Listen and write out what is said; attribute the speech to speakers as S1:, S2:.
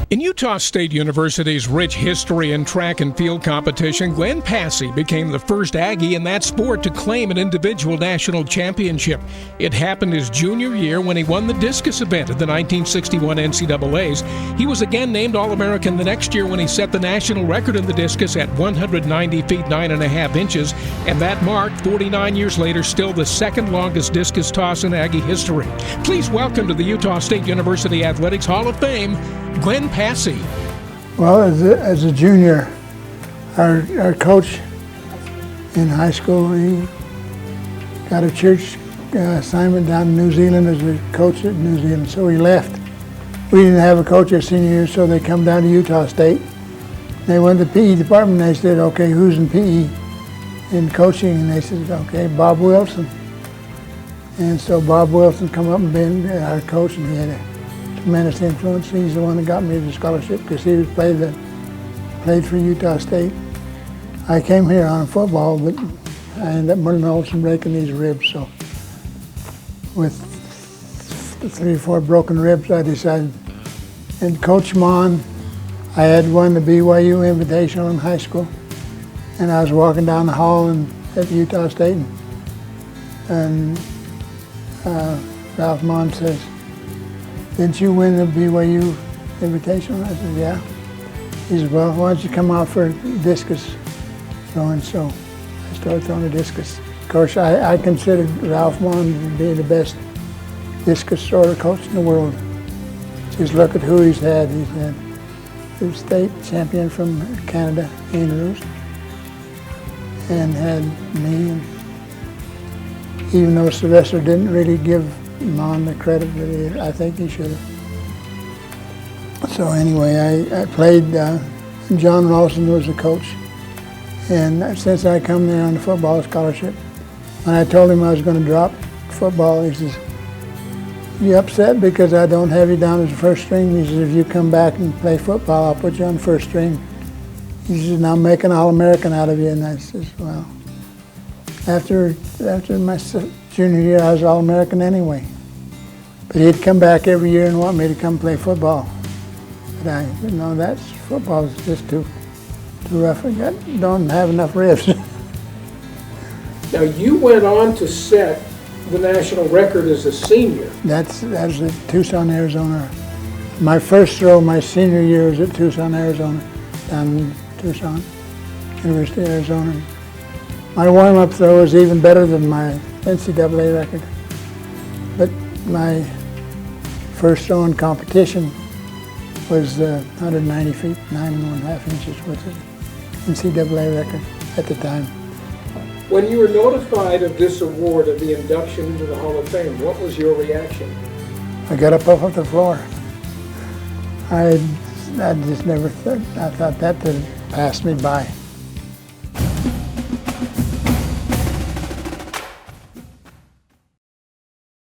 S1: In Utah State University's rich history and track and field competition, Glenn Passey became the first Aggie in that sport to claim an individual national championship. It happened his junior year when he won the discus event at the 1961 NCAAs. He was again named All-American the next year when he set the national record in the discus at 190 feet 9.5 inches, and that mark, 49 years later, still the second longest discus toss in Aggie history. Please welcome to the Utah State University Athletics Hall of Fame, Glenn Passey.
S2: Well, as a junior, our coach in high school, he got a church assignment down in New Zealand as a coach at New Zealand, so he left. We didn't have a coach our senior year, so they come down to Utah State. They went to the PE department, and they said, okay, who's in PE in coaching? And they said, okay, Bob Wilson. And so Bob Wilson come up and been our coach, and he had a tremendous influence. He's the one that got me the scholarship because he was played for Utah State. I came here on football, but I ended up running Olsen breaking these ribs. So with 3 or 4 broken ribs, I decided, and Coach Mon, I had won the BYU Invitational in high school, and I was walking down the hall at Utah State, and Ralph Mon says, "Didn't you win the BYU Invitational?" I said, "Yeah." He said, "Well, why don't you come out for discus throwing?" So I started throwing the discus. Of course, I considered Ralph Mon to be the best discus thrower coach in the world. Just look at who he's had. He's had the state champion from Canada, Ariz, and had me. And even though Sylvester didn't really give Mon the credit that I think he should have. So anyway, I played, John Rawson was the coach, and since I come there on the football scholarship, when I told him I was going to drop football, he says, "You upset because I don't have you down as a first string?" He says, "If you come back and play football, I'll put you on first string." He says, "Now make an All-American out of you." And I says, "Well, after my junior year, I was All-American anyway." But he'd come back every year and want me to come play football. But I said, "No, football is just too rough. I don't have enough ribs."
S1: Now, you went on to set the national record as a senior.
S2: That was at Tucson, Arizona. My first throw my senior year was at Tucson, Arizona, down in Tucson, University of Arizona. My warm-up throw was even better than my NCAA record. But my first throw in competition was 190 feet, 9.5 inches, with the NCAA record at the time.
S1: When you were notified of this award, of the induction into the Hall of Fame, what was your reaction?
S2: I got up off the floor. I just never thought, I thought that passed me by.